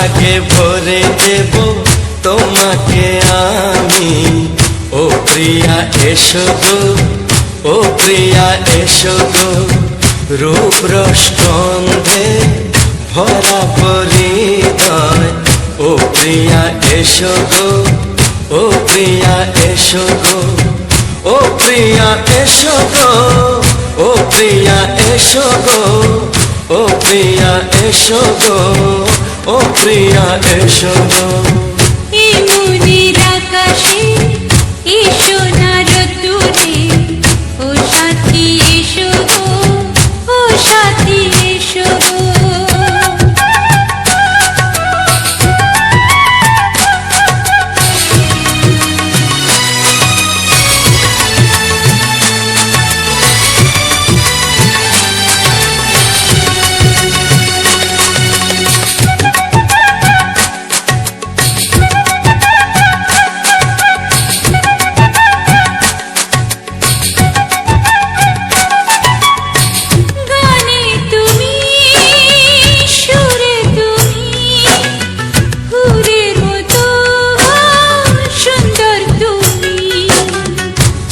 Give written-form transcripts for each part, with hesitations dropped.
সোহাগে ভরে দেব তোমাকে আমি। ও প্রিয়া এসো গো, ও প্রিয়া এসো গো, রূপ রস গন্ধে ভরা হৃদয়। ও প্রিয়া এসো গো, ও প্রিয়া এসো গো, ও প্রিয়া এসো গো, ও প্রিয়া এসো গো, ও প্রিয়া এসো গো, ও প্রিয়া এসো গো। এই মনের আকাশে এসো না রোদ্দুরে, ও সাথী এসো গো, ও সাথী এসো গো।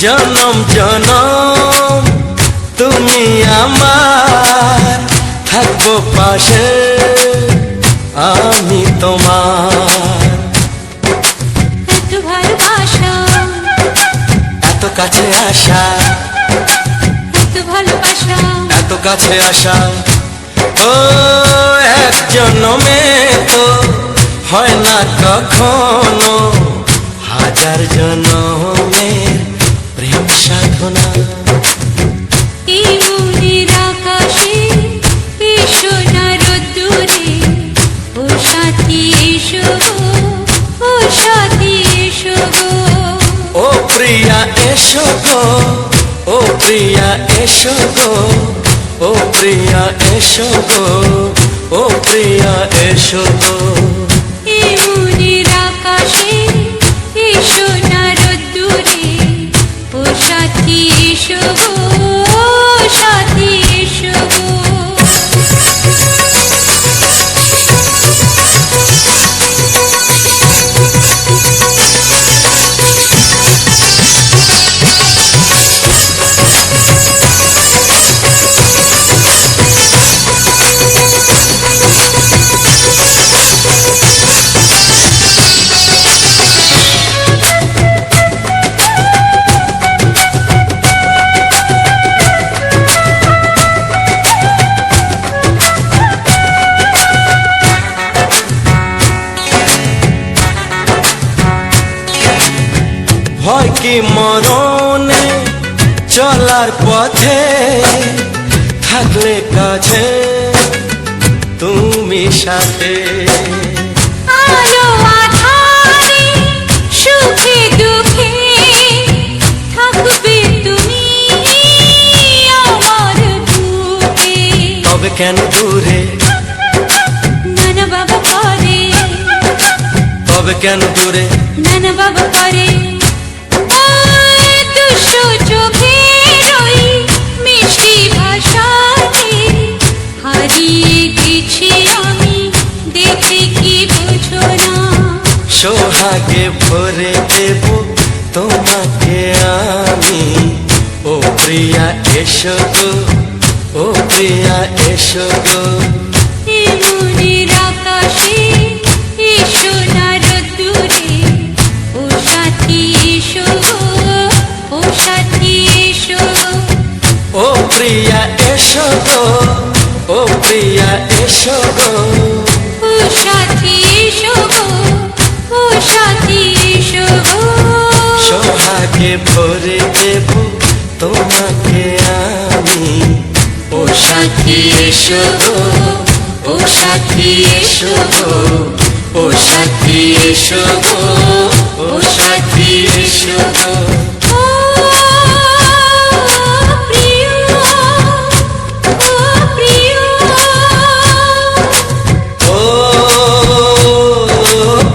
জনম জনম তুমি আমার, থাকবো পাশে আমি তোমার। এত ভালোবাসা, এত কাছে আসা, এত ভালোবাসা, এত কাছে আসা, ও এক জন্মে তো হয় না কখনো, হাজার জন্মের প্রেম সাধনা। এই মনের আকাশে এসো না রোদ্দুরে, ও সাথী এসো গো, ও সাথী এসো গো। ও প্রিয়া এসো গো, ও প্রিয়া এসো গো, ও প্রিয়া এসো গো, ও প্রিয়া এসো গো। এই মনের আকাশে এসো না রোদ্দুরে, ও সাথী এসো গো, ও সাথী এসো গো। ভয় কি মরণে চলার পথে, থাকলে কাছে তুমি সাথে। আলো আঁধারে সুখে দুঃখে থাকবে তুমি আমার বুকে। তবে কেন দূরে, নানা বাবা করে, তবে কেন দূরে, নানা বাবা করে। দুষ্টু চোখের ওই মিষ্টি ভাষাতে হারিয়ে গেছি আমি, দেখে কি বুঝো না। সোহাগে ভরে দেব তোমাকে আমি। ও প্রিয়া এসো গো, ও প্রিয়া এসো গো। এই মনের আকাশে এসো না রোদ্দুরে, ও সাথী এসো গো, ও সাথী এসো গো। ও প্রিয়া এসো গো, ও প্রিয়া এসো গো, ও সাথী এসো গো, ও সাথী এসো গো। সোহাগে ভরে দেব তোমাকে আমি। ও সাথী এসো গো, ও সাথী এসো গো, ও সাথী এসো গো, ও সাথী এসো গো। ও প্রিয়, ও প্রিয়, ও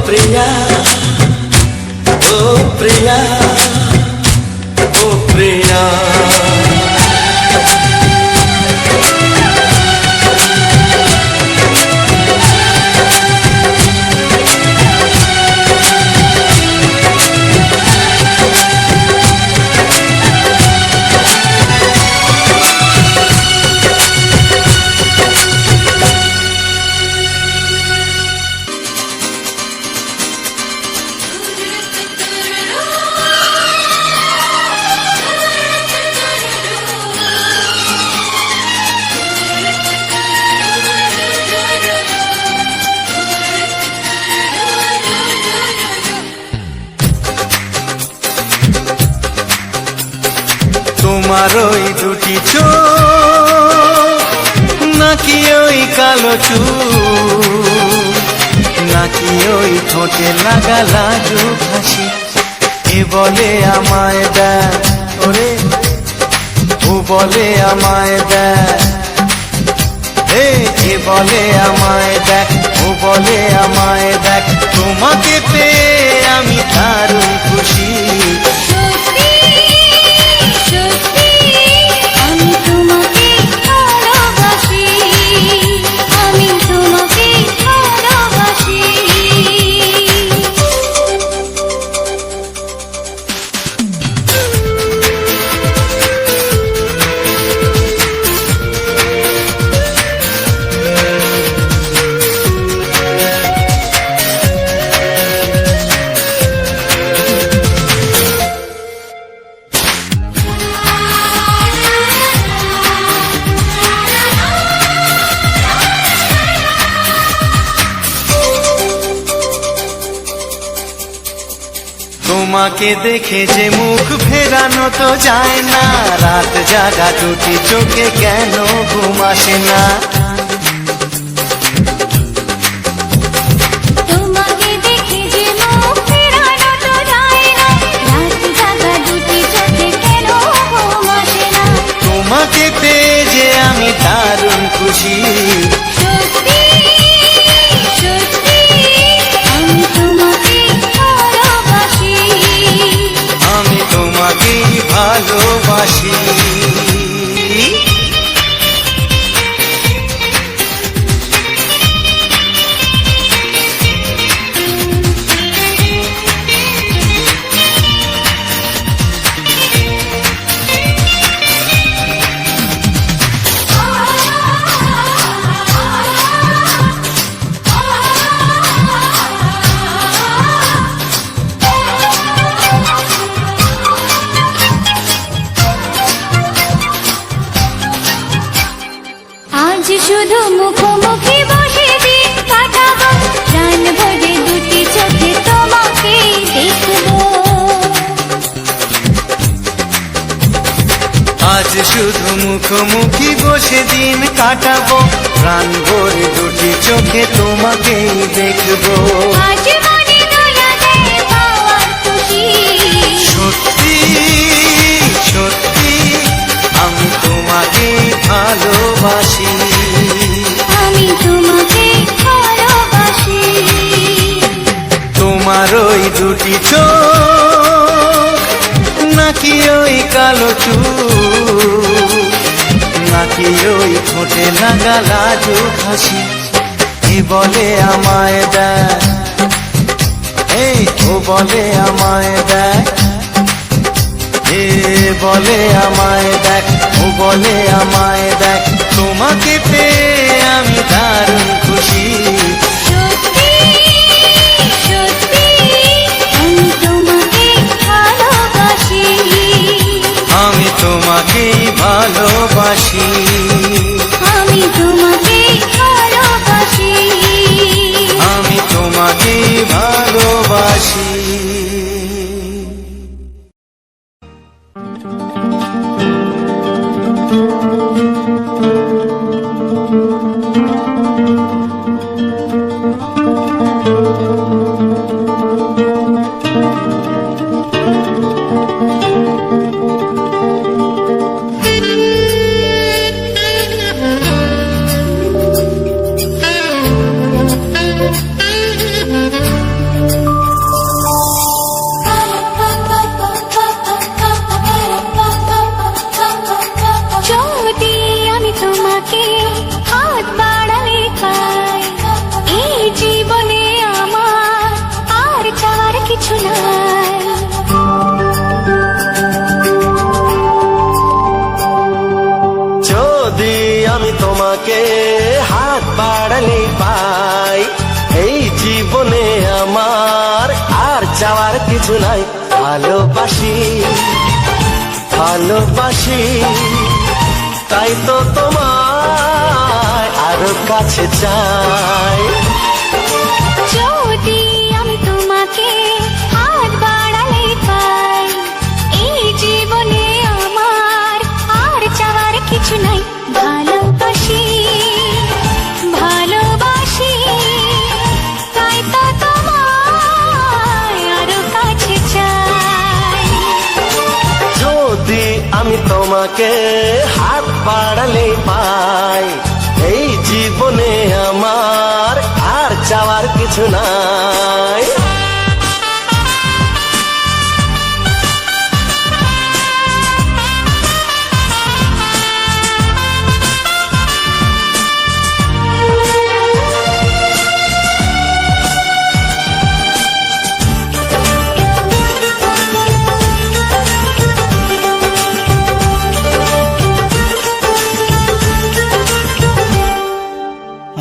প্রিয়া, ও প্রিয়া, ও প্রিয়া। তোমার ওই দুটি চোখ নাকি ওই কালো চুল নাকি ওই ঠোঁটে লাগা লাজুক হাসি এ বলে আমায় দেখ ওরে ও বলে আমায় দেখ এ বলে আমায় দেখ ও বলে আমায় দেখ তোমাকে পেয়ে আমি দারুণ খুশি সত্যি সত্যি আমি তোমাকে ভালোবাসি আমি তোমাকে ভালোবাসি তোমাকে দেখে যে মুখ ফেরানো তো যায় না রাত জাগা দুটি চোখে কেন ঘুম আসে না তোমাকে দেখে যে মুখ ফেরানো তো যায় না রাত জাগা দুটি চোখে কেন ঘুম আসে না তোমাকে পেয়ে যে আমি দারুণ খুশি সত্যি সত্যি আমি তোমাকে ভালোবাসি আমি তোমাকেই ভালোবাসি আজ শুধু মুখোমুখি বসে দিন কাটাবো প্রাণ ভরে দুটি চোখে তোমাকে দেখবো আজ শুধু মুখোমুখি বসে দিন কাটাবো প্রাণ ভরে দুটি চোখে তোমাকেই দেখবো আজ মনে দয়া দেয় পাওয়ার খুশি সত্যি সত্যি আমি তোমাকেই ভালোবাসি আমি তোমাকে ভালোবাসি তোমার ওই দুটি চোখ নাকি ওই কালো চুল নাকি ওই ঠোঁটে লাগা লাজুক হাসি এ বলে আমায় দেখ এই ও বলে আমায় দেখ এ বলে আমায় দেখ ও বলে আমায় দেখ তোমাকে পেয়ে আমি দারুণ খুশি সত্যি সত্যি আমি তোমাকে ভালোবাসি আমি তোমাকেই ভালোবাসি আমি তোমাকে ভালোবাসি আমি তোমাকেই ভালোবাসি যদি আমি তোমাকে হাত বাড়ালে পাই এই জীবনে আমার আর চাওয়ার কিছু নাই যদি আমি তোমাকে হাত বাড়ালে পাই এই জীবনে আমার আর চাওয়ার কিছু নাই ভালোবাসি ভালোবাসি তাই তো তোমায় আরো কাছে চাই যদি আমি তোমাকে হাত বাড়ালে পাই এই জীবনে আমার তোমাকে হাত বাড়ালেই পাই, এই জীবনে আমার আর চাওয়ার কিছু নাই।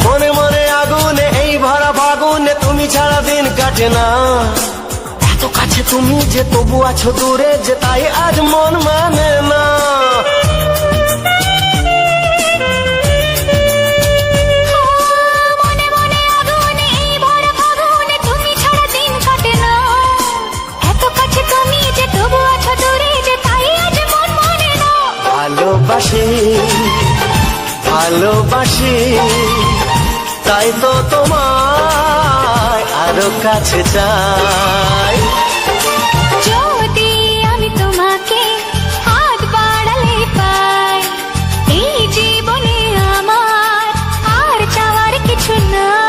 মনে মনে আগুনে এই ভরা ফাগুনে তুমি ছাড়া দিন কাটে না, এত কাছে তুমি যে তবু আছো দূরে যে তাই আজ মন মানে না। মনে মনে আগুনে এই ভরা ফাগুনে তুমি ছাড়া দিন কাটে না, এত কাছে তুমি যে তবু আছো দূরে যে তাই আজ মন মানে না। ভালোবাসি ভালোবাসি তাই তো তোমায় আরো কাছে চাই। যদি আমি তোমাকে হাত বাড়ালে পাই, এই জীবনে আমার আর চাওয়ার কিছু নাই।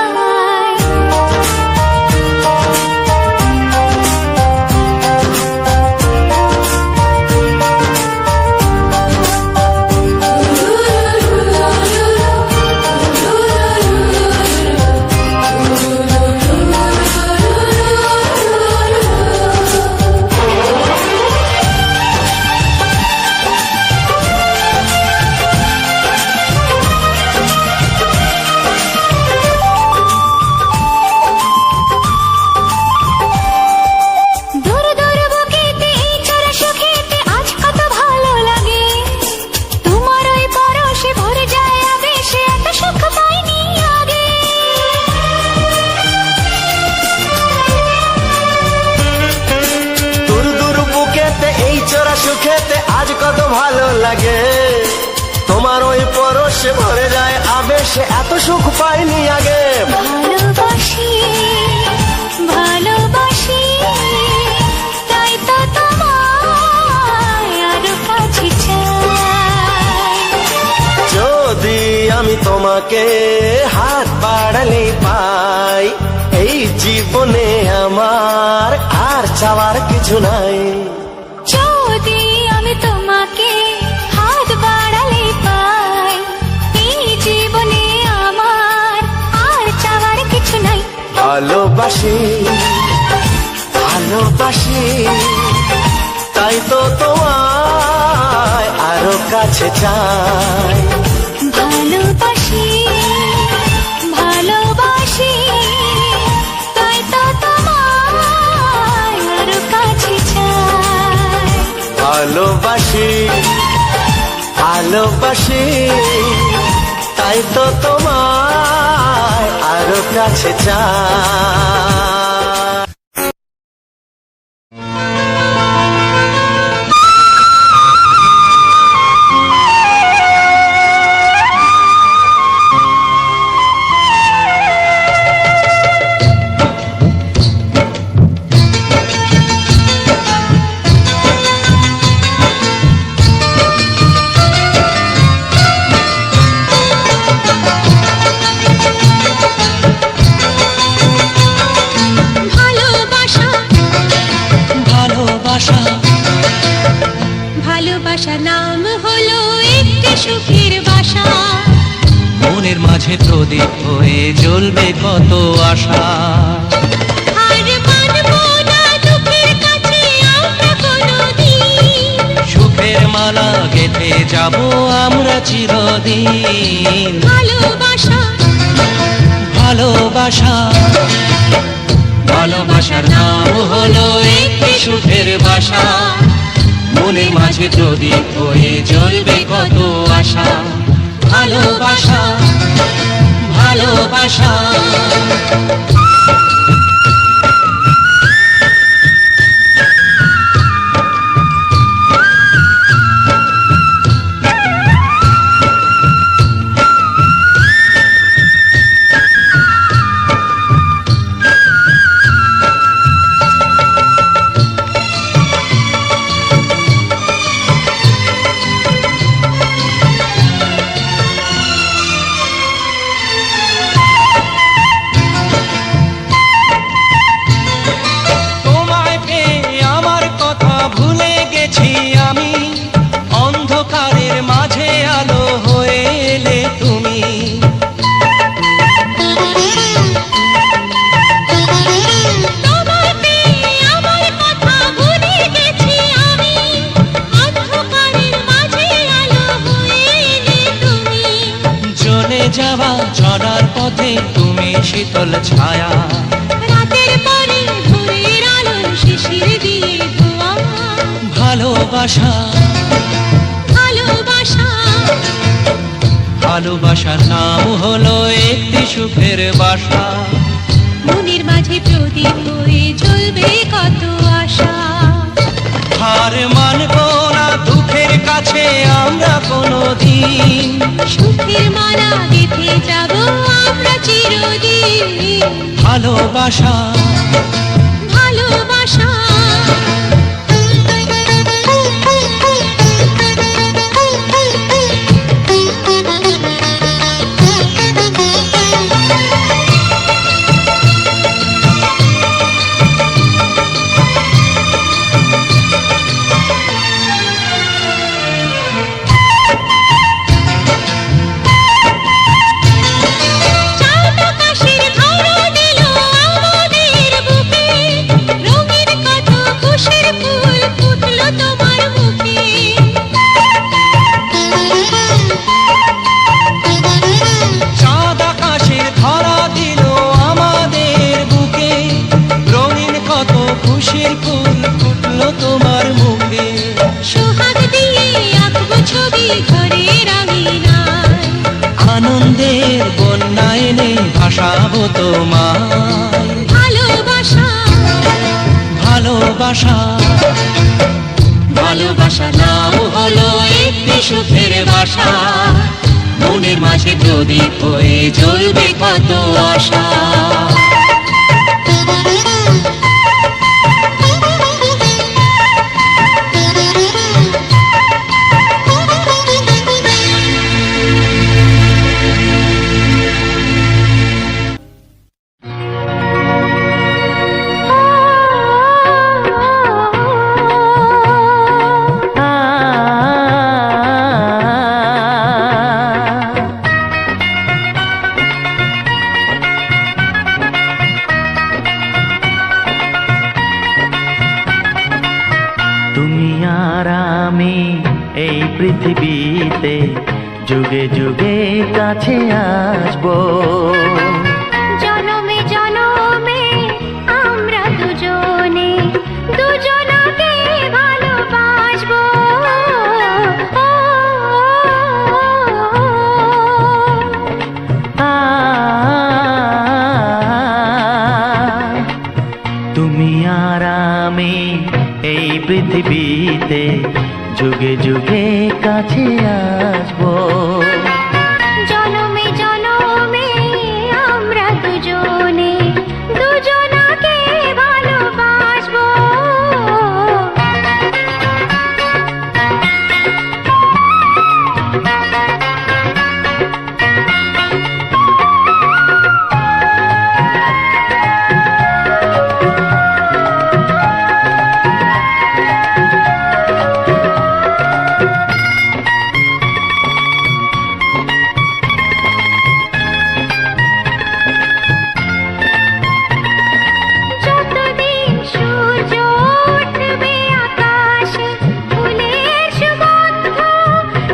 দূর দূর বুকেতে এই চড়া সুখেতে আজ কত ভালো লাগে, তোমার ওই পরশে ভরে যায় আবেশে, এত সুখ পাইনি আগে। দূর দূর বুকেতে এই চোরা সুখেতে আজ কত ভালো লাগে, তোমার ওই পরশে ভরে যায় আবেশে, এত সুখ পাইনি আগে। ভালোবাসি ভালোবাসি তাই তো তোমায় আরো কাছে চাই। যদি আমি তোমাকে হাত বাড়ালে পাই, এই জীবনে আমার আর চাওয়ার কিছু নাই। যদি আমি তোমাকে হাত বাড়ালে পাই, এই জীবনে আমার আর চাওয়ার কিছু নাই। ভালোবাসি ভালোবাসি তাই তো তোমায় আরো কাছে চাই। ভালোবাসি ভালোবাসি তাই তো তোমায় আরো কাছে চাই। ভালোবাসি ভালোবাসি তাই তো তোমায় আরো কাছে চাই। ভালোবাসা নাম হলো একটি সুখের বাসা, মনের মাঝে প্রদীপ হয়ে জ্বলবে কত আশা। আর মানবো না দুঃখের কাছে আমরা কোনোদিন, সুখের মালা গেঁথে যাব আমরা চিরদিন। ভালোবাসা ভালোবাসা ভালোবাসার নাম হলো একটি সুখের বাসা, মনের মাঝে প্রদীপ হয়ে জ্বলবে কত আশা। ভালোবাসা ভালোবাসা যাওয়া চলার পথে তুমি শীতল ছায়া, রাতের পরে ভোরের আলো শিশির দিয়ে ধোয়া, ভালোবাসা ভালোবাসা ভালোবাসার নাম হলো একটি সুখের বাসা, মনের মাঝে প্রদীপ হয়ে জ্বলবে কত আশা। হার মানব না দুঃখের কাছে আমরা কোনোদিন, সুখের মালা গেঁথে যাব আমরা চিরদিন। ভালোবাসা ভালোবাসা চাঁদ আকাশের ধরা দিল আমাদের বুকে, রঙিন কত খুশির ফুল ফুটলো তোমার মুখে। চাঁদ আকাশের ধরা দিল আমাদের বুকে, রঙিন কত খুশির ফুল ফুটলো তোমার মুখে, সোহাগ দিয়ে আঁকবো ছবি ঘরের আঙিনায়, আনন্দের বন্যা এনে ভাসাবো তোমায়, ভালোবাসা ভালোবাসা ভালোবাসা নাও হলো একটি সুখের বাসা, মনের মাঝে প্রদীপ হয়ে জ্বলবে কত আশা। তুমি আর আমি এই পৃথিবীতে যুগে যুগে কাছে আসবো, জনমে জনমে আমরা দুজনে দুজনকে ভালোবাসবো। তুমি আর আমি এই পৃথিবীতে যুগে যুগে কাছে আসবো, জনমে জনমে আমরা দুজনে দুজনকে ভালোবাসবো। যতদিন সূর্য উঠবে আকাশে, ফুলের সুগন্ধ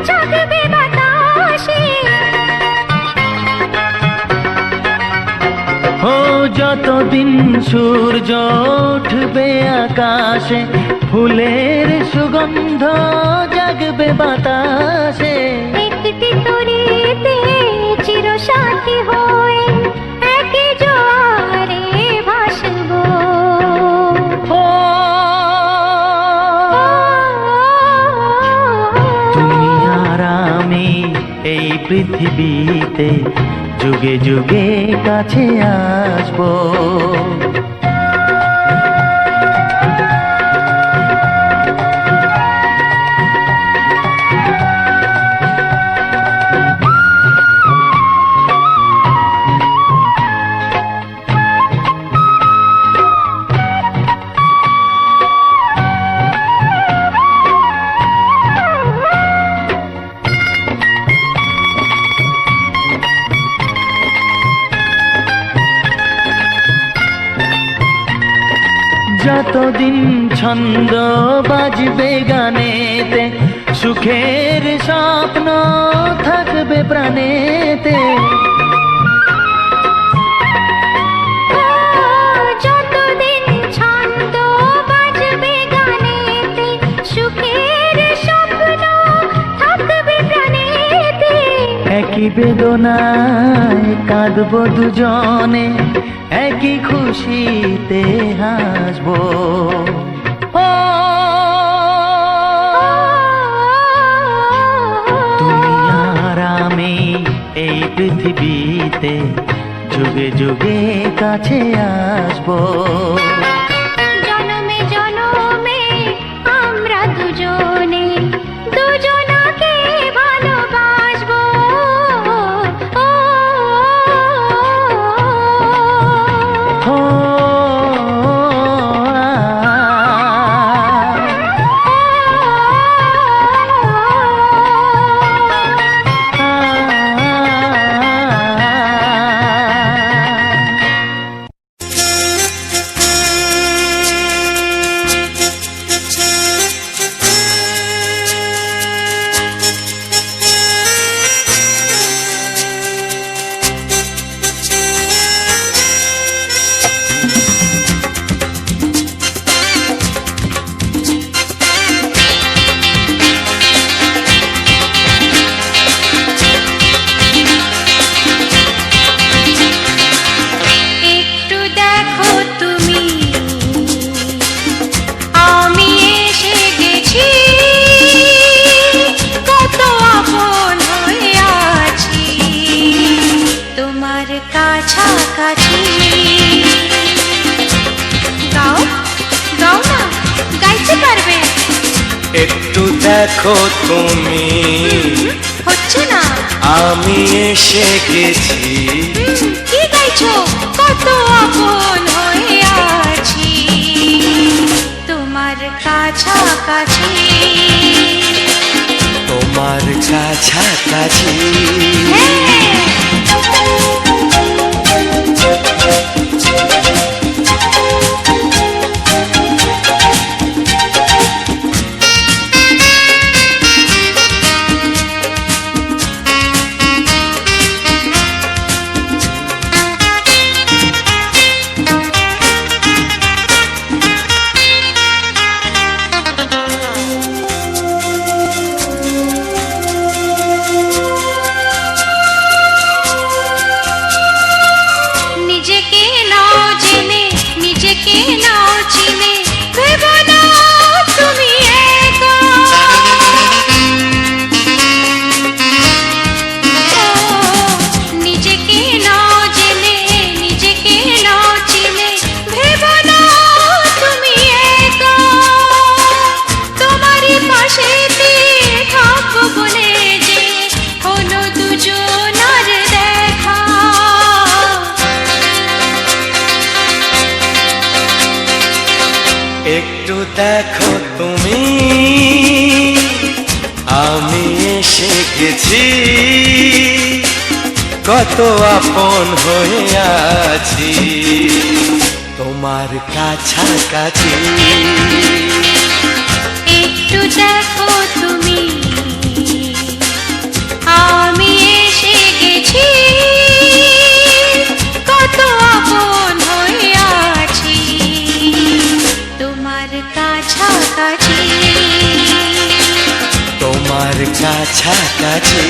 জাগবে বাতাসে। ও যতদিন সূর্য উঠবে আকাশে, ফুলের সুগন্ধ জাগবে বাতাসে, একটি তরিতে চিরসাথী হয়ে একই জোয়ারে ভাসবো। ও তুমি আর আমি এই পৃথিবীতে যুগে যুগে কাছে আসবো, যতদিন ছন্দ বাজবে গানেতে, সুখের স্বপ্ন থাকবে প্রাণেতে। বেদনায় কাঁদবো দুজনে, একই খুশিতে হাসবো। ও তুমি আর আমি এই পৃথিবীতে যুগে যুগে কাছে আসবো। জনমে জনমে আমরা দুজনে দুজনাকে ভালোবাসবো। ও একটু দেখো তুমি, আমি এসে গেছি, কত আপন হয়ে আছি তোমার কাছাকাছি। গাও গাও না, গাইতে পারবে? একটু দেখো তুমি, হচ্ছে না। আমি এসে গেছি, কি গাইছো? কত আপন হয়ে আছি তোমার কাছাকাছি। তোমার কাছাকাছি। নিজেকে নাও জেনে, নিজেকে নাও চিনে, ভেবো না তুমি একা। নিজেকে নাও জেনে, নিজেকে নাও চিনে, ভেবো না তুমি একা। তোমারই পাশেতে থাকবো বলে যে হলো দুজনার দেখা। একটু দেখো তুমি, আমি এসে গেছি, কত আপন হয়ে আছি তোমার কাছাকাছি। একটু দেখো তুমি, আমি এসে গেছি, কত আপন হয়ে আছি তোমার কাছাকাছি। তোমার কাছাকাছি।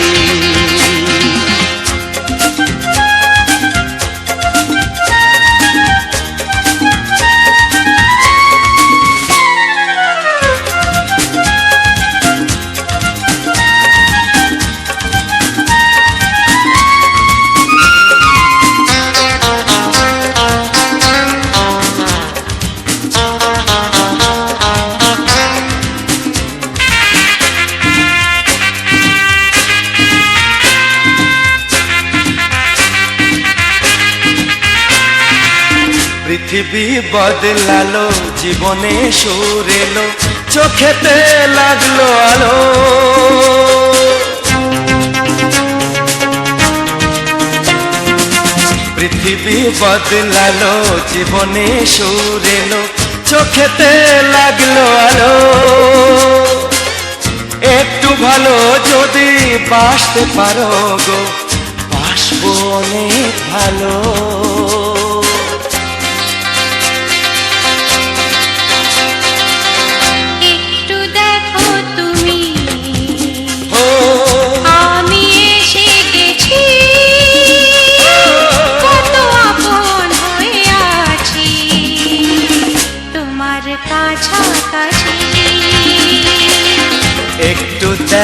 পৃথিবী বদলালো, জীবনে সুর এলো, চোখেতে লাগলো আলো। পৃথিবী বদলালো, জীবনে সুর এলো, চোখেতে লাগলো আলো। একটু ভালো যদি বাসতে পারো গো, বাসবো অনেক ভালো। একটু দেখো তুমি, ও আমি এসে গেছি,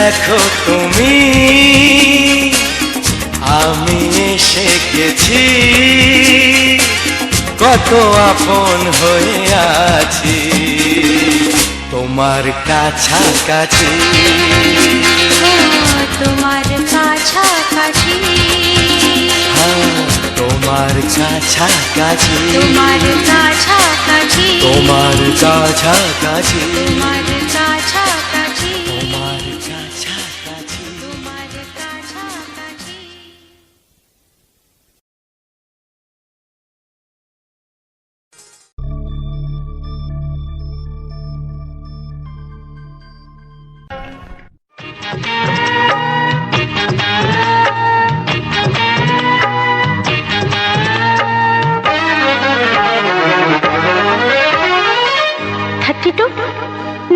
দেখো তুমি আমি এসে গেছি, কত আপন হয়ে আছি তোমার কাছাকাছি। তোমার কাছাকাছি, তোমার কাছাকাছি, তোমার কাছাকাছি, তোমার কাছাকাছি, তোমার কাছাকাছি, তোমার কাছাকাছি। তোমার কাছাকাছি।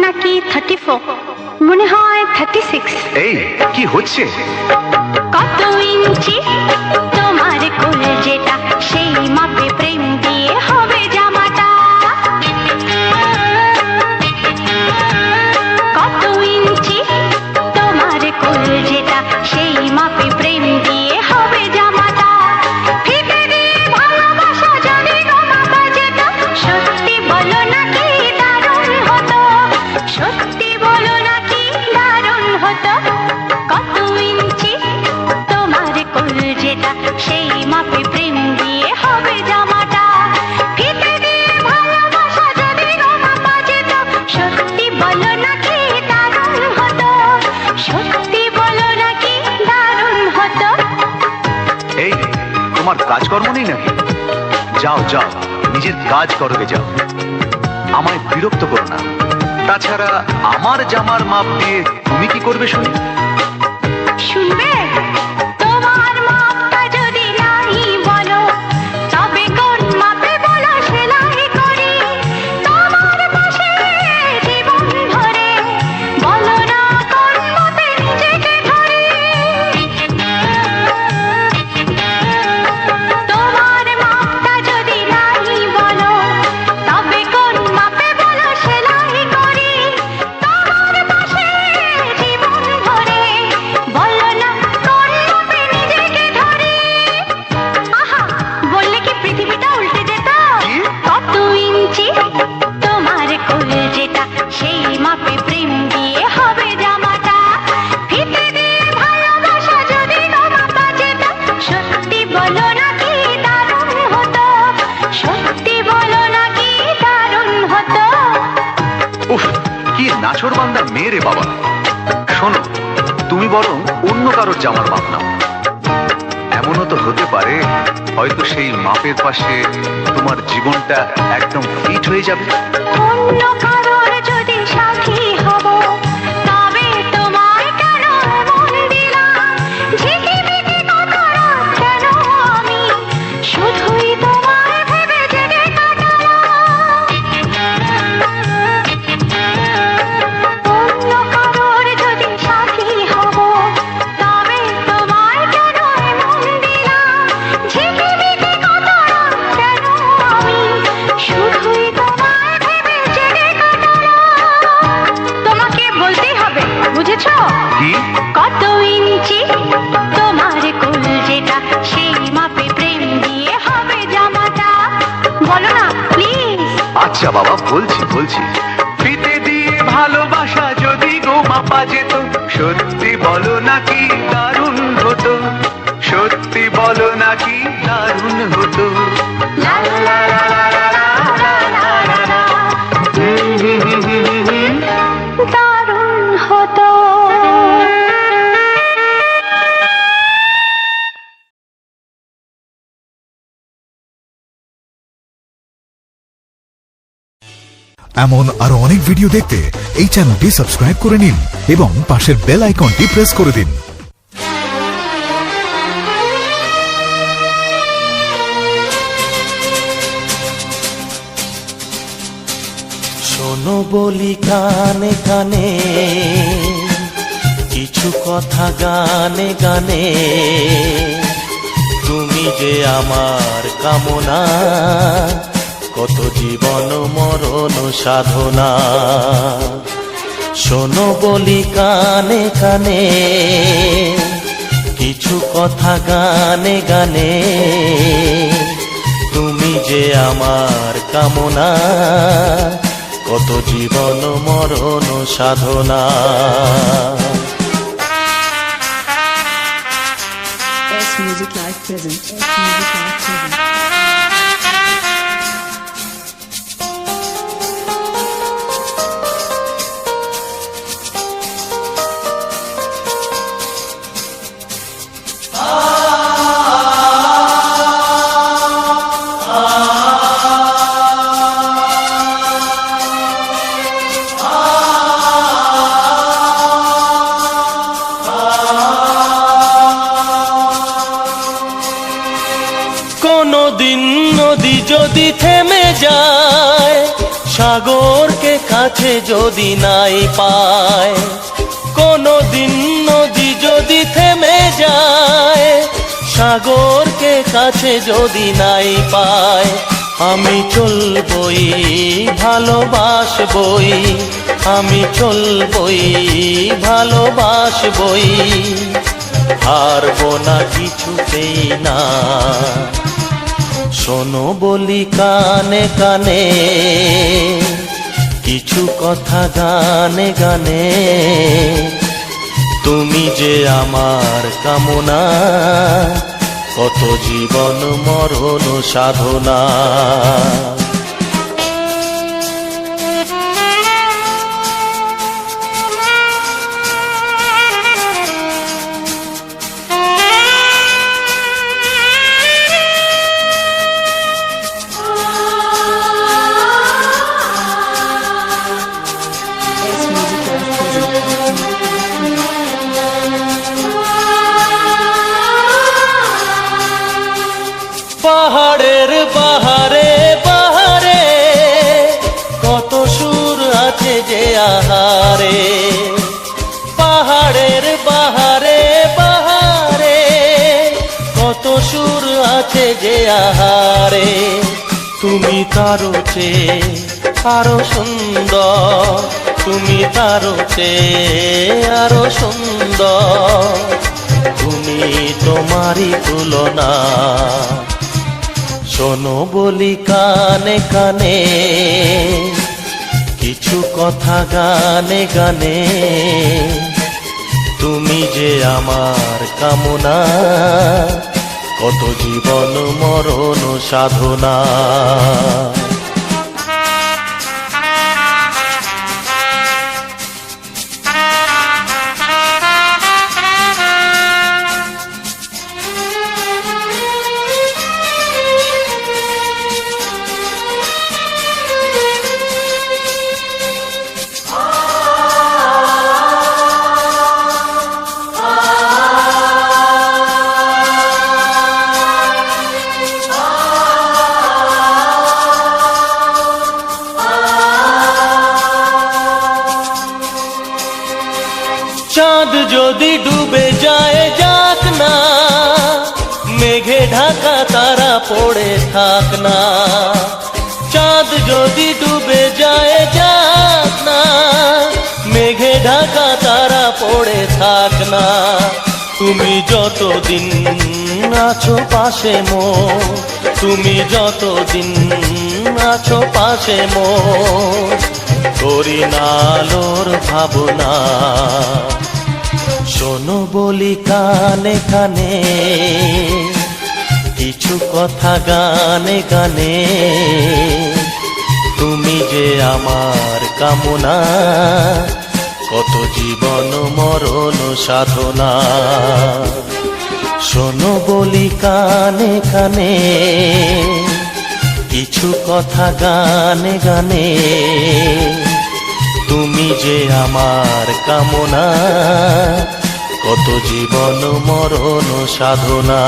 নাকি 34, মনে হয় 36। এই কি হচ্ছে? কত ইঞ্চি তোমার কোল যেটা, সেই মাপে প্রেম দিয়ে হবে জামাটা। কত ইঞ্চি তোমার কোল যেটা, সেই মাপে প্রেম দিয়ে হবে জামাটা। ফিতে দিয়ে ভালোবাসা যদি গোমাপা যেত, সত্যি বলো নাকি দারুণ হতো, সত্যি বলো নাকি দারুণ হতো। কত ইঞ্চি তোমার কোল যেটা, সেই মাপে প্রেম দিয়ে হবে জামাটা। ফিতে দিয়ে ভালোবাসা যদি গোমাপা যেত, সত্যি বলো নাকি দারুণ হতো, সত্যি বলো নাকি দারুণ হতো। এই তোমার কাজকর্ম নেই নাকি? যাও যাও, নিজের কাজ করো গে যাও, আমায় বিরক্ত করো না। তাছাড়া আমার জামার মাপ দিয়ে তুমি কি করবে শুনি? শুনবে? তোমার মাপটা যদি নাই বলো, তবে কোন মাপে বলো সেলাই করি তোমার পাশে জীবন ভরে। বলো না কোন মাপে নিজেকে ধরি। তোমার মাপটা যদি নাই বলো, তবে কোন মাপে বলো সেলাই করি তোমার পাশে জীবন ভরে। বলো না কোন মাপে নিজেকে ধরি। আহা, বললে কি পৃথিবীটা উল্টে যেত? কত ইঞ্চি তোমার কোল যেটা, সেই মাপে প্রেম দিয়ে হবে জামাটা। ফিতে দিয়ে ভালোবাসা যদি গোমাপা যেত, সত্যি বলো নাকি দারুণ হতো, সত্যি বলো নাকি দারুণ হতো। উফ, কি নাছোড় বান্দা মেয়ে রে বাবা। শোনো, তুমি বরং অন্য কারোর জামার মাপ নাও। এমনও তো হতে পারে হয়তো সেই মাপের পাশে তোমার জীবনটা একদম ফিট হয়ে যাবে। অন্য কারোর যদি সাথী হব, তবে তোমায় কেন মন দিলাম? ঝিকিমিকি কত রাত কেন আমি শুধুই তোমায় ভেবে জেগে কাটালাম। অন্য কারোর যদি সাথী হব, তবে তোমায় কেন মন দিলাম? ঝিকিমিকি কত রাত কেন আমি শুধুই তোমায় ভেবে জেগে কাটালাম। তোমাকে বলতেই হবে, বুঝেছো? কি? কত ইঞ্চি তোমার কোল যেটা, সেই মাপে প্রেম দিয়ে হবে জামাটা। বলো না প্লিজ। আচ্ছা বাবা, বলছি বলছি। ফিতে দিয়ে ভালোবাসা যদি গোমাপা যেত, সত্যি বলো নাকি দারুণ হতো, সত্যি বলো নাকি দারুণ হতো। লা লা লা লা লা লা লা লা লা লা। দারুণ হতো। এমন আরো অনেক ভিডিও দেখতে এই চ্যানেলটি সাবস্ক্রাইব করে নিন এবং পাশের বেল আইকনটি প্রেস করে দিন। শোনো বলি কানে কানে, কিছু কথা গানে গানে। তুমি যে আমার কামনা, কত জীবন মরণ সাধনা। শোনো বলি কানে কানে, কিছু কথা গানে গানে, তুমি যে আমার কামনা, কত জীবন মরণ সাধনা। S Music Live present. S Music Live present. কোনদিন নদী যদি থেমে যায়, সাগরকে কাছে যদি নাই পায়, কোনদিন নদী যদি থেমে যায়, সাগরকে কাছে যদি নাই পায়, আমি চলবই ভালোবাসবই, আমি চলবই ভালোবাসবই, হারবো না কিছুতেই না। শোনো বলি কানে কানে, কিছু কথা গানে গানে, তুমি যে আমার কামনা, কত জীবন মরণ সাধনা। S Music Live present. পাহাড়ের বাহারে বাহারে, কত সুর আছে যে আহারে, পাহাড়ের বাহারে বাহারে, কত সুর আছে যে আহারে, তুমি তারও চেয়ে আরো সুন্দর, তুমি তারও চেয়ে আরো সুন্দর, তুমি তোমারই তুলনা। শোনো বলি কানে কানে, কিছু কথা গানে গানে, তুমি যে আমার কামনা, কত জীবন মরণ সাধনা। চাঁদ যদি ডুবে যায় যাক না, মেঘে ঢাকা তারা পড়ে থাক না, চাঁদ যদি ডুবে যায় যাক না, মেঘে ঢাকা তারা পড়ে থাক না, তুমি যতদিন আছো পাশে মোর, তুমি যতদিন আছো পাশে মোর, করি না আলোর ভাবনা। শোনো বলি কানে কানে, কিছু কথা গানে গানে, তুমি যে আমার কামনা, কত জীবন মরণ সাধনা। শোনো বলি কানে কানে, কিছু কথা গানে গানে, তুমি যে আমার কামনা, কত জীবন মরণ সাধনা।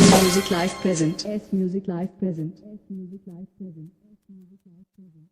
S Music Live present. S Music Live present. S Music Live present. S Music Live present.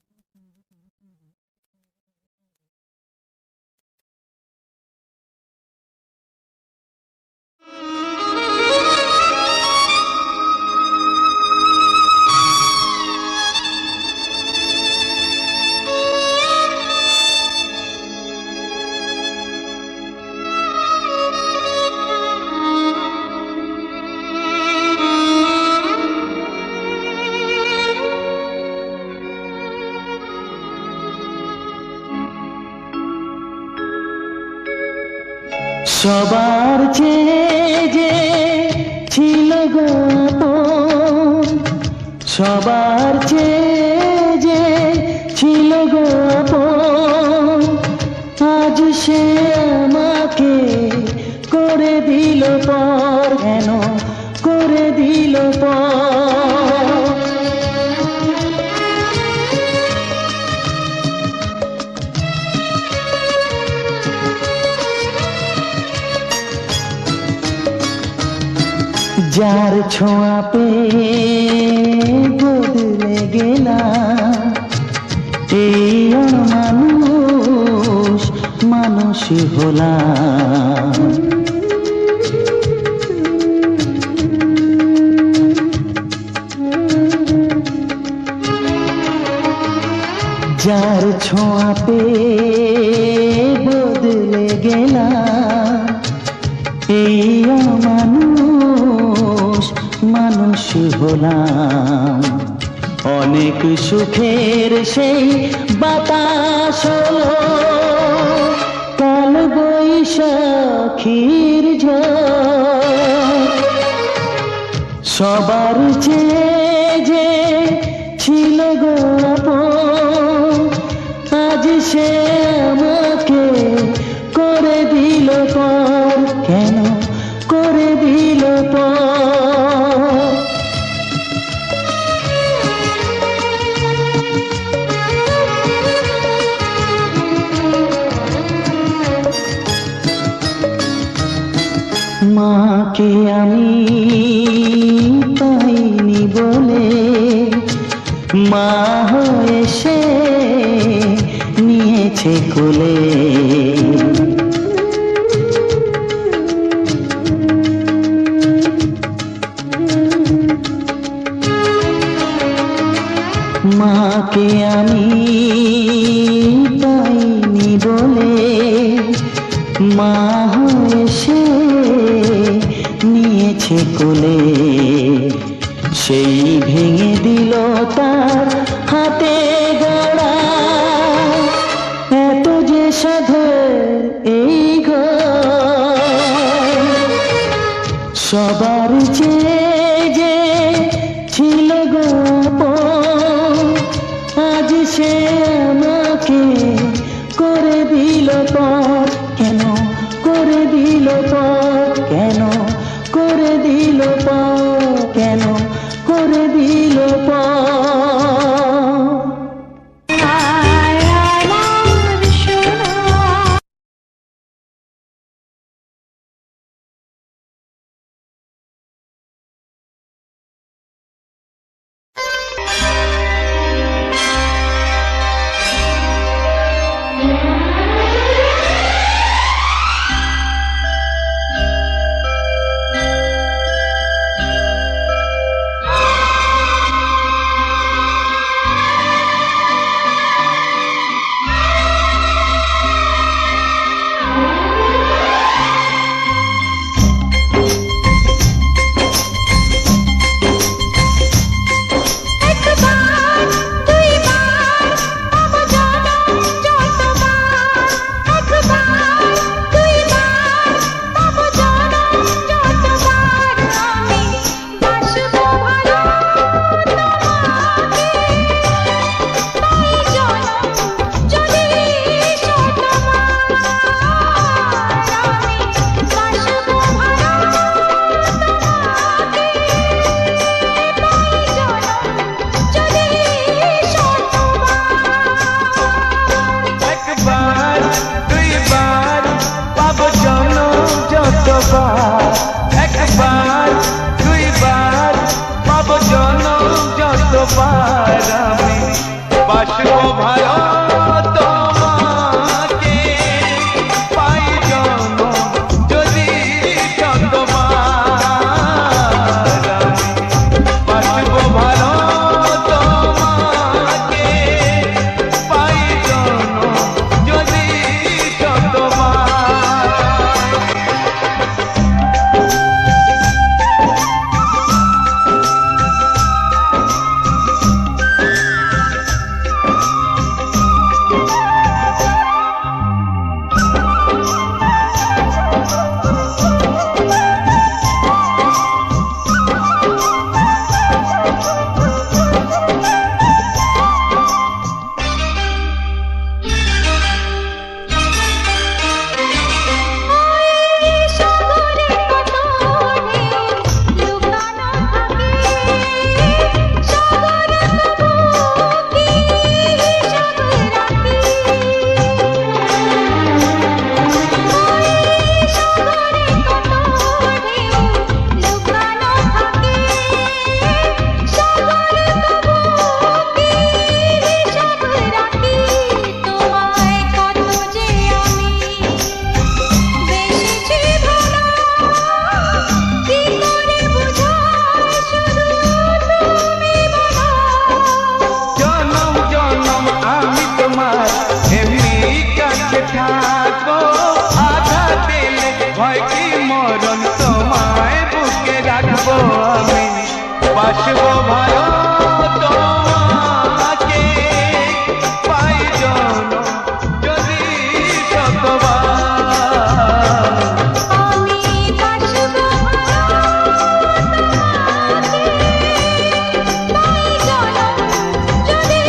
সবার চেয়ে যে ছিল গো আপন, সবার চেয়ে যে ছিল গো আপন, আজ সে আমাকে করে দিল পর, কেন করে দিল পর। যার ছোঁয়া পেয়ে বদলে গেলাম, এই মানুষ মানুষ হলাম। যার ছোঁয়া পেয়ে বদলে গেলাম, এই মানুষ মানুষ হলাম। অনেক সুখের সেই বাতাস হলো, কাল বৈশাখীর ঝড়। সবার চেয়ে যে ছিল গো আপন, আজ সে আমাকে করে দিল পর, কেন করে দিল পর। মাকে আমি পাইনি বলে, মা হয়ে সে নিয়েছে কোলে। মাকে আমি পাইনি বলে, মা হয়ে সে নিয়েছে কোলে। সেই ভেঙে দিল তার হাতে গড়া, এত যে সাধের এই ঘর। সবার চেয়ে যে ছিল গো আপন, আজ সে আমাকে করে দিল পর, কেন করে দিল পর, কেন করে দিল পর, কেন করে দিল পর। বাসবো ভালো তোমাকে পাই জনম যদি শতবার। আমি বাসবো তাই জনম যদি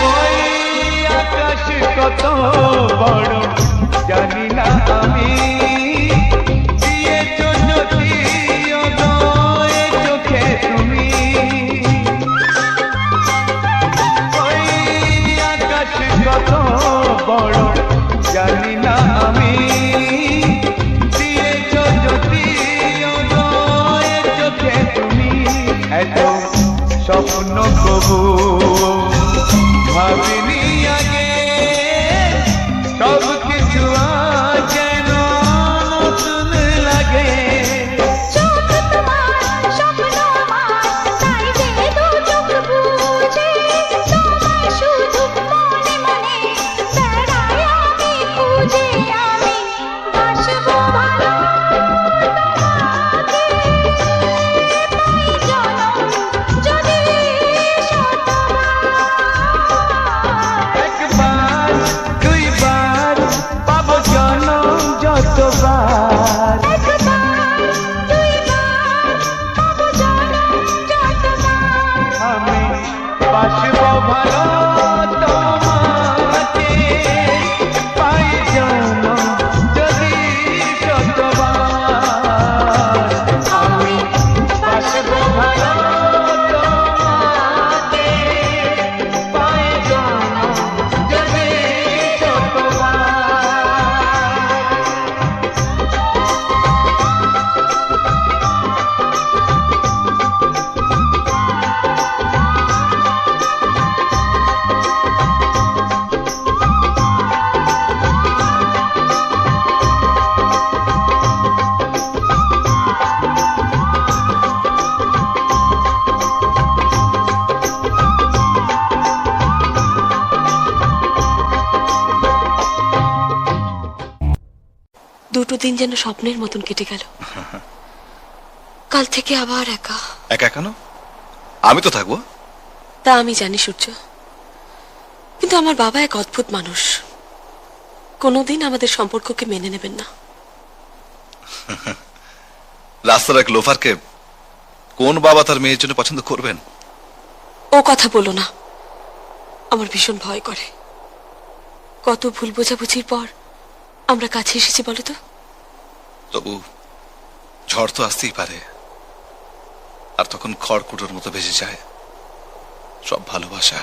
ওই আকাশ কত বড় জানি না আমি, দিয়েছো যদি অদয় চোখে তুমি। ওই আকাশ কত বড় জানি না আমি, দিয়েছো যদি অদয় চোখে তুমি। এত স্বপ্ন কবু ভাবিনি আগে, সব কিছু আজ যেন নতুন লাগে। চোখ তোমার স্বপ্ন আমার, তাই যে দু চোখ বুঝে তোমায় শুধু মনে মনে বেড়াই আমি খুঁজে। আমি বাসবো ভালো তোমাকে তাই জনম যদি শতবার। একবার দুইবার পাবো জনম যতবার। একবার দুইবার পাবো জনম যতবার। আমি বাসবো ভালো তোমাকে পাই জনম যদি শতবার। আমি বাসবো ভালো তোমাকে পাই জনম যদি শতবার। দুটো দিন যেন স্বপ্নের মতন কেটে গেল। কাল থেকে আবার একা। একা কেন? আমি তো থাকবো। তা আমি জানি সূর্য, কিন্তু আমার বাবা এক অদ্ভুত মানুষ, কোনোদিন আমাদের সম্পর্ককে মেনে নেবেন না। রাস্তার এক লোফারকে কোন বাবা তার মেয়ের জন্য পছন্দ করবেন? ও কথা বলো না, আমার ভীষণ ভয় করে। কত ভুল বোঝাবুঝির পর আমরা কাছে এসেছি বলো তো। তবু ঝড় তো আসতেই পারে, আর তখন খড়কুটোর মতো ভেসে যায় সব ভালোবাসা।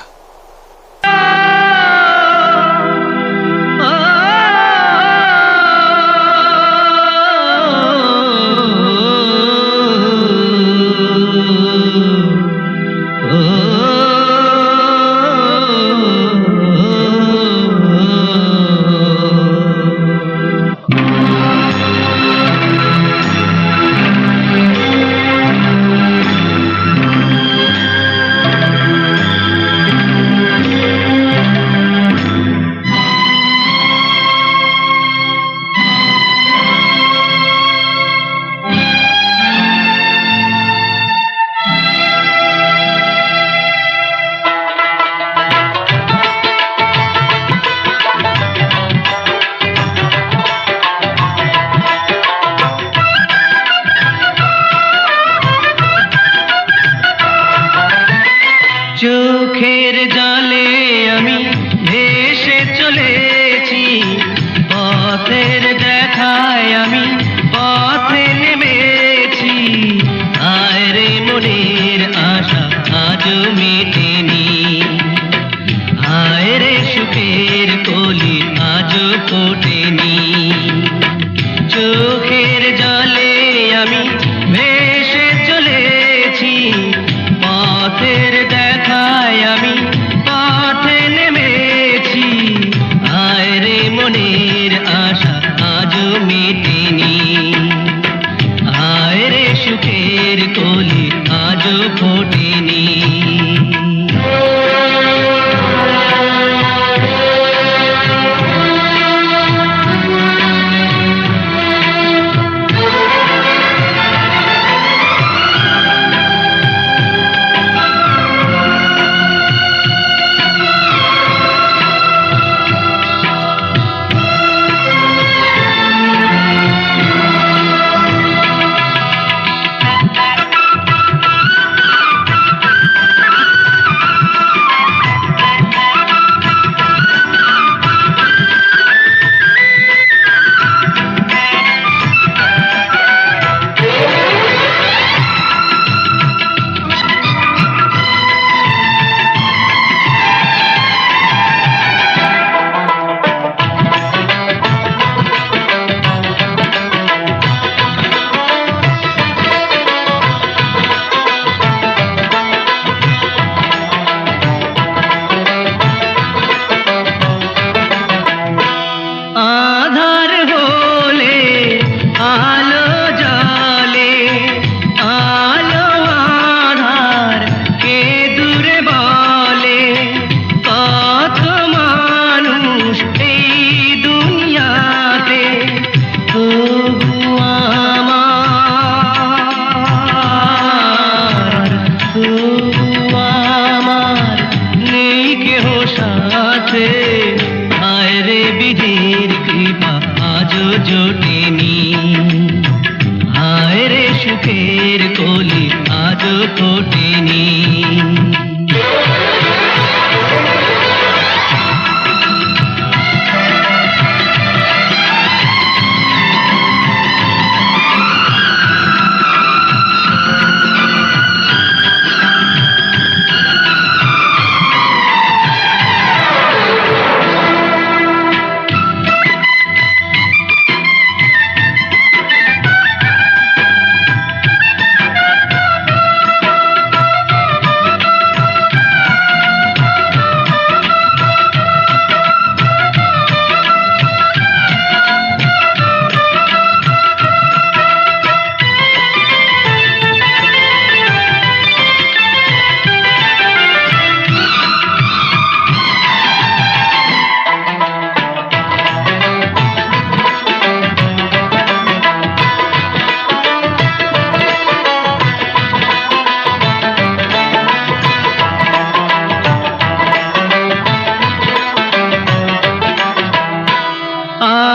পথের দেখায় আমি পথে নেমেছি, হায় রে মনের আশা আজও মেটেনি, হায় রে সুখের কলি আজও ফোটেনি। আধার হলে আলো জ্বলে, আলো আধার কে দূরে বলে, কত মানুষ এই দুনিয়াতে, তবু আমার নেই কেহ সাথে, হায় রে বিধির কৃপা আজও জোটেনি, হায় রে সুখের কলি আজও ফোটেনি।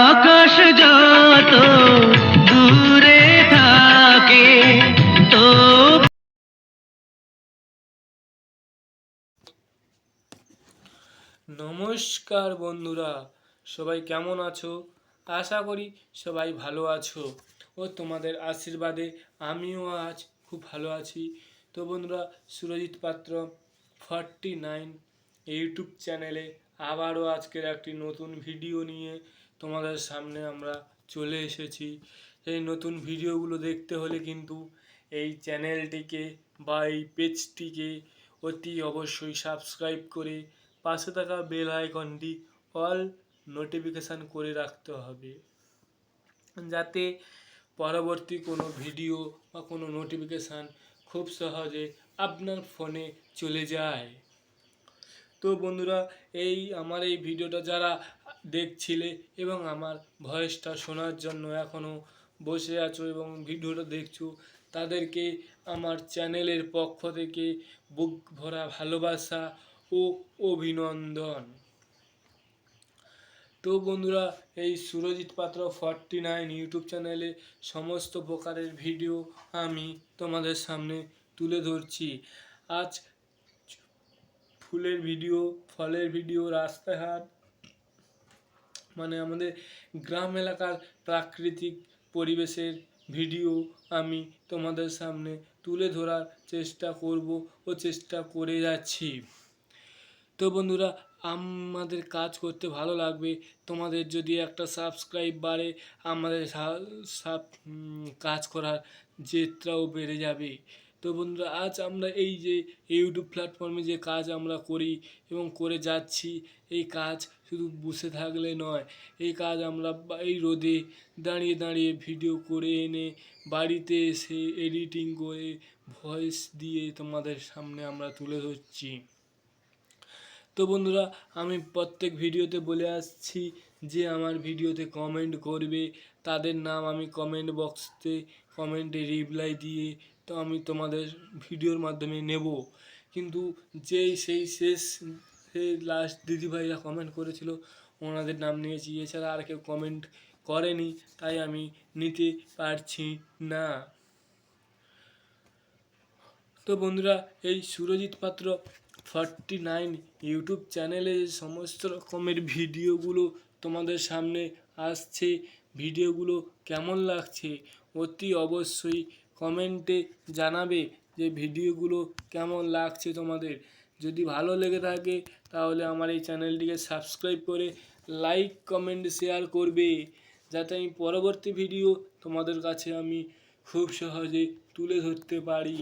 আকাশ যত দূরে থাকে তো নমস্কার বন্ধুরা, সবাই কেমন আছো? আশা করি সবাই ভালো আছো ও তোমাদের আশীর্বাদে আমিও আজ খুব ভালো আছি। তো বন্ধুরা, সুরজিৎ পাত্র 49 ইউটিউব চ্যানেলে আবারও আজকের একটি নতুন ভিডিও নিয়ে তোমাদের সামনে আমরা চলে এসেছি। এই নতুন ভিডিওগুলো দেখতে হলে কিন্তু এই চ্যানেলটিকে বা এই পেজটিকে অতি অবশ্যই সাবস্ক্রাইব করে পাশে থাকা বেল আইকনটি অল নোটিফিকেশান করে রাখতে হবে, যাতে পরবর্তী কোনো ভিডিও বা কোনো নোটিফিকেশান খুব সহজে আপনার ফোনে চলে যায়। তো বন্ধুরা, আমার এই ভিডিওটা যারা দেখছিলে এবং আমার ভয়েসটা শোনার জন্য এখনও বসে আছো এবং ভিডিওটা দেখছো, তাদেরকে আমার চ্যানেলের পক্ষ থেকে বুক ভরা ভালোবাসা ও অভিনন্দন। তো বন্ধুরা, এই সুরজিৎ পাত্র 49 ইউটিউব চ্যানেলে সমস্ত প্রকারের ভিডিও আমি তোমাদের সামনে তুলে ধরছি। আজ ফুলের ভিডিও, ফলের ভিডিও, রাস্তাঘাট মানে আমাদের গ্রাম এলাকার প্রাকৃতিক পরিবেশের ভিডিও আমি তোমাদের সামনে তুলে ধরার চেষ্টা করব ও চেষ্টা করে যাচ্ছি। তো বন্ধুরা, আমাদের কাজ করতে ভালো লাগবে, তোমাদের যদি একটা সাবস্ক্রাইব বাড়ে আমাদের কাজ করার জেদটাও বেড়ে যাবে। তো তো বন্ধুরা আজ আমরা এই যে ইউটিউব প্ল্যাটফর্মে যে কাজ আমরা করি এবং করে যাচ্ছি, এই কাজ শুধু বসে থাকলে নয়, এই কাজ আমরা এই রোদে দাঁড়িয়ে দাঁড়িয়ে ভিডিও করে এনে বাড়িতে এসে এডিটিং করে ভয়েস দিয়ে তোমাদের সামনে আমরা তুলে ধরছি। তো বন্ধুরা আমি প্রত্যেক ভিডিওতে বলে আসছি যে আমার ভিডিওতে কমেন্ট করবে তাদের নাম আমি কমেন্ট বক্সতে কমেন্টে রিপ্লাই দিয়ে তো আমি তোমাদের ভিডিওর মাধ্যমে নেব। কিন্তু সেই লাস্ট দিদিভাইরা কমেন্ট করেছিল ওনাদের নাম নিয়েছি, এছাড়া আর কেউ কমেন্ট করেনি, তাই আমি নিতে পারছি না। তো বন্ধুরা এই সুরজিৎ পাত্র 49 ইউটিউব চ্যানেলে সমস্ত রকমের ভিডিওগুলো তোমাদের সামনে আসছে, ভিডিওগুলো কেমন লাগছে অতি অবশ্যই কমেন্টে জানাবে যে ভিডিওগুলো কেমন লাগছে তোমাদের। যদি ভালো লেগে থাকে তাহলে আমার এই চ্যানেলটিকে সাবস্ক্রাইব করে লাইক কমেন্ট শেয়ার করবে, যাতে আমি পরবর্তী ভিডিও তোমাদের কাছে আমি খুব সহজে তুলে ধরতে পারি।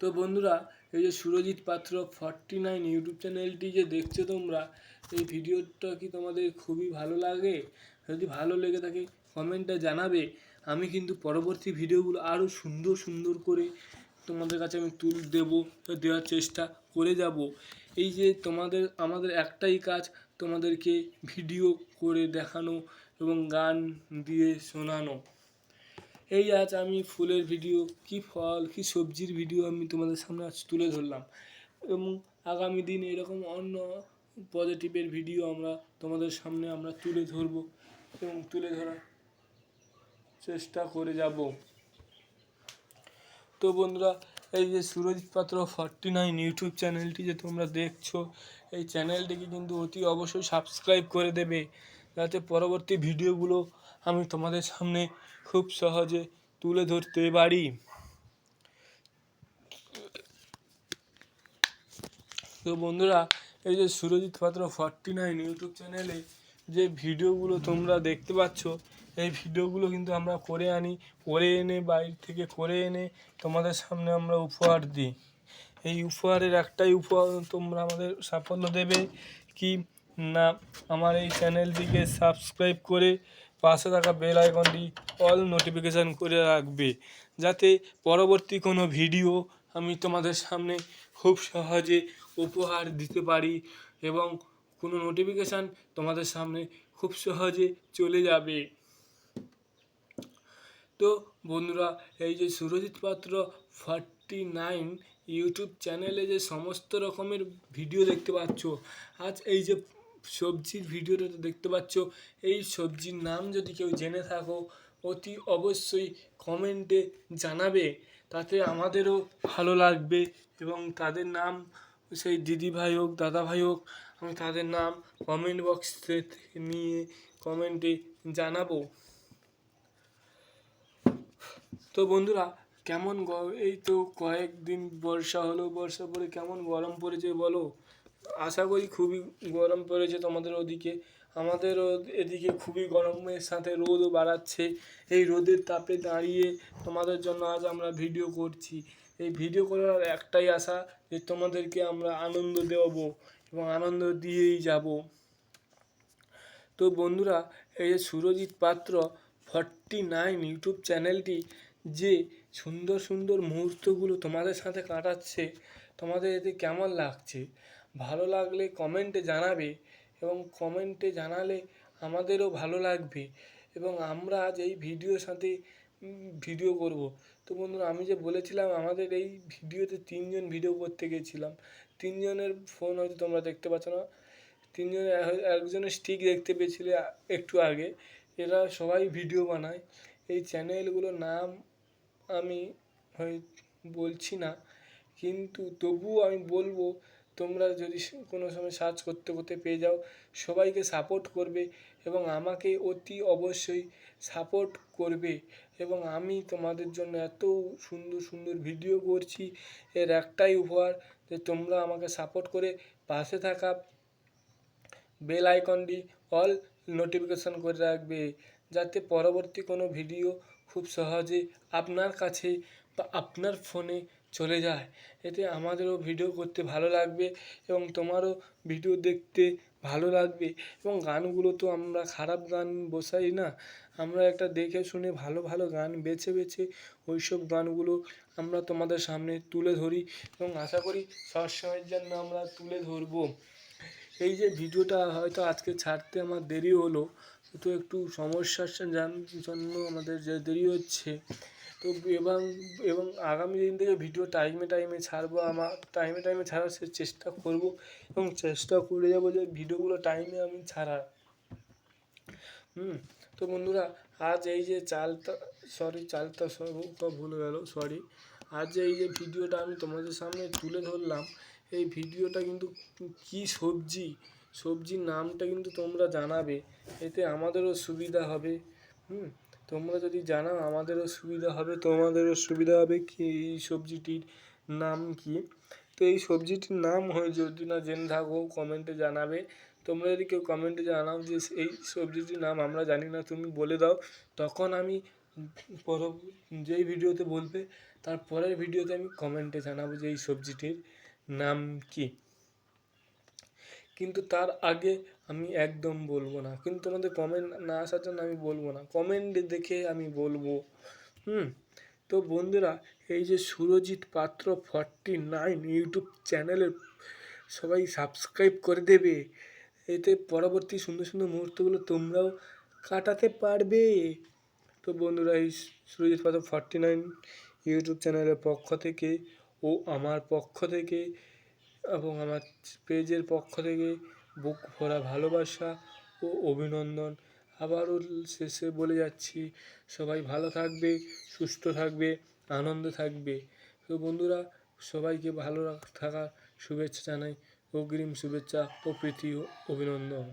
তো বন্ধুরা এই যে সুরজিৎ পাত্র 49 ইউটিউব চ্যানেলটি যে দেখছো তোমরা, এই ভিডিওটা কি তোমাদের খুবই ভালো লাগে? যদি ভালো লেগে থাকে কমেন্টে জানাবে। আমি কিন্তু পরবর্তী ভিডিওগুলো আরও সুন্দর সুন্দর করে তোমাদের কাছে আমি দেওয়ার চেষ্টা করে যাব। এই যে আমাদের একটাই কাজ তোমাদেরকে ভিডিও করে দেখানো এবং গান দিয়ে শোনানো। এই আজ আমি ফুলের ভিডিও, কি ফল কি সবজির ভিডিও আমি তোমাদের সামনে আজ তুলে ধরলাম, এবং আগামী দিন এরকম অন্য পজিটিভের ভিডিও আমরা তোমাদের সামনে আমরা তুলে ধরবো এবং তুলে ধরার চেষ্টা করে যাব। তো বন্ধুরা এই যে সুরজিৎ পাত্র 49 ইউটিউব চ্যানেলটি যে তোমরা দেখছো, এই চ্যানেলটিকে কিন্তু অতি অবশ্যই সাবস্ক্রাইব করে দেবে, যাতে পরবর্তী ভিডিওগুলো আমি তোমাদের সামনে খুব সহজে তুলে ধরতে পারি। তো বন্ধুরা এই যে সুরজিৎ পাত্র 49 ইউটিউব চ্যানেলে যে ভিডিওগুলো তোমরা দেখতে পাচ্ছ, এই ভিডিওগুলো কিন্তু আমরা করে এনে বাইরে থেকে করে এনে তোমাদের সামনে আমরা উপহার দিই। এই উপহারের একটাই উপহার, তোমরা আমাদের সাফল্য দেবে কি না আমার এই চ্যানেলটিকে সাবস্ক্রাইব করে পাশে থাকা বেল আইকনটি অল নোটিফিকেশান করে রাখবে, যাতে পরবর্তী কোনো ভিডিও আমি তোমাদের সামনে খুব সহজে উপহার দিতে পারি এবং কোনো নোটিফিকেশান তোমাদের সামনে খুব সহজে চলে যাবে। তো বন্ধুরা এই যে সুরজিৎ পাত্র 49 ইউটিউব চ্যানেলে যে সমস্ত রকমের ভিডিও দেখতে পাচ্ছ, আজ এই যে সবজির ভিডিওটা দেখতে পাচ্ছ, এই সবজির নাম যদি কেউ জেনে থাকো অতি অবশ্যই কমেন্টে জানাবে, তাতে আমাদেরও ভালো লাগবে এবং তাদের নাম সেই দিদি ভাই হোক দাদা ভাই হোক আমি তাদের নাম কমেন্ট বক্সে নিয়ে কমেন্টে জানাবো। তো বন্ধুরা কেমন এই তো কয়েকদিন বর্ষা হলো, বর্ষা পরে কেমন গরম পড়েছে বলো? আশা করি খুবই গরম পড়েছে তোমাদের ওদিকে, আমাদেরও এদিকে খুবই গরমের সাথে রোদও বাড়াচ্ছে। এই রোদের তাপে দাঁড়িয়ে তোমাদের জন্য আজ আমরা ভিডিও করছি। এই ভিডিও করার একটাই আশা যে তোমাদেরকে আমরা আনন্দ দেবো এবং আনন্দ দিয়েই যাব। তো বন্ধুরা এই যে সুরজিৎ পাত্র 49 ইউটিউব চ্যানেলটি যে সুন্দর সুন্দর মুহূর্তগুলো তোমাদের সাথে কাটাচ্ছে, তোমাদের এতে কেমন লাগছে? ভালো লাগলে কমেন্টে জানাবে এবং কমেন্টে জানালে আমাদেরও ভালো লাগবে এবং আমরা আজ এই ভিডিওর সাথে ভিডিও করব। তো বন্ধুরা আমি যে বলেছিলাম আমাদের এই ভিডিওতে 3 জন ভিডিও করতে গেছিলাম, 3 জনের ফোন হয়তো তোমরা দেখতে পাচ্ছ না, 3 জনের একজনের স্টিক দেখতে পেয়েছিলে একটু আগে। এরা সবাই ভিডিও বানায়। এই চ্যানেলগুলোর নাম আমি বলছি না, কিন্তু তবুও আমি বলবো তোমরা যদি কোনো সময় সার্চ করতে করতে পেয়ে যাও, সবাইকে সাপোর্ট করবে এবং আমাকে অতি অবশ্যই সাপোর্ট করবে এবং আমি তোমাদের জন্য এত সুন্দর সুন্দর ভিডিও করছি। এর একটাই উপহার যে তোমরা আমাকে সাপোর্ট করে পাশে থাকা বেল আইকনটি অল নোটিফিকেশান করে রাখবে, যাতে পরবর্তী কোনো ভিডিও খুব সহজে আপনার কাছে বা আপনার ফোনে চলে যায়, এতে আমাদেরও ভিডিও করতে ভালো লাগবে এবং তোমারও ভিডিও দেখতে ভালো লাগবে। এবং গানগুলো তো আমরা খারাপ গান বসাই না, আমরা একটা দেখে শুনে ভালো ভালো গান বেছে বেছে ওইসব গানগুলো আমরা তোমাদের সামনে তুলে ধরি এবং আশা করি সবসময়ের জন্য আমরা তুলে ধরবো। এই যে ভিডিওটা হয়তো আজকে ছাড়তে আমার দেরি হলো, তো একটু সমস্যার জন্য আমাদের যে দেরি হচ্ছে। তো এবং আগামী দিন থেকে ভিডিও টাইমে টাইমে ছাড়বো, আমার টাইমে টাইমে ছাড়ার চেষ্টা করব এবং চেষ্টা করে যাবো যে ভিডিওগুলো টাইমে আমি ছাড়ার। তো বন্ধুরা, আজ এই যে চালটা ভুলে গেল, সরি। আজ এই যে ভিডিওটা আমি তোমাদের সামনে তুলে ধরলাম, এই ভিডিওটা কিন্তু কী সবজির নামটা কিন্তু তোমরা জানাবে, এতে আমাদেরও সুবিধা হবে। তোমরা যদি জানাও আমাদেরও সুবিধা হবে, তোমাদেরও সুবিধা হবে কি এই সবজিটির নাম কি। তো এই সবজিটির নাম হয়, যদি না জেনে থাকো কমেন্টে জানাবে। তোমরা যদি কেউ কমেন্টে জানাও যে এই সবজিটির নাম আমরা জানি না, তুমি বলে দাও, তখন আমি যেই ভিডিওতে বলবে তার পরের ভিডিওতে আমি কমেন্টে জানাবো যে এই সবজিটির নাম কি। কিন্তু তার আগে আমি একদম বলবো না, কিন্তু তোমাদের কমেন্ট না আসার জন্য আমি বলবো না, কমেন্ট দেখে আমি বলবো। তো বন্ধুরা, এই যে সুরজিৎ পাত্র 49 ইউটিউব চ্যানেলে সবাই সাবস্ক্রাইব করে দেবে, এতে পরবর্তী সুন্দর সুন্দর মুহূর্তগুলো তোমরাও কাটাতে পারবে। তো বন্ধুরা, এই সুরজিৎ পাত্র 49 ইউটিউব চ্যানেলের পক্ষ থেকে ও আমার পক্ষ থেকে এবং আমার পেজের পক্ষ থেকে বুক ভরা ভালোবাসা ও অভিনন্দন। আবারও শেষে বলে যাচ্ছি, সবাই ভালো থাকবে, সুস্থ থাকবে, আনন্দে থাকবে। তো বন্ধুরা, সবাইকে ভালো থাকার শুভেচ্ছা জানাই, অগ্রিম শুভেচ্ছা ও প্রীতি ও অভিনন্দন।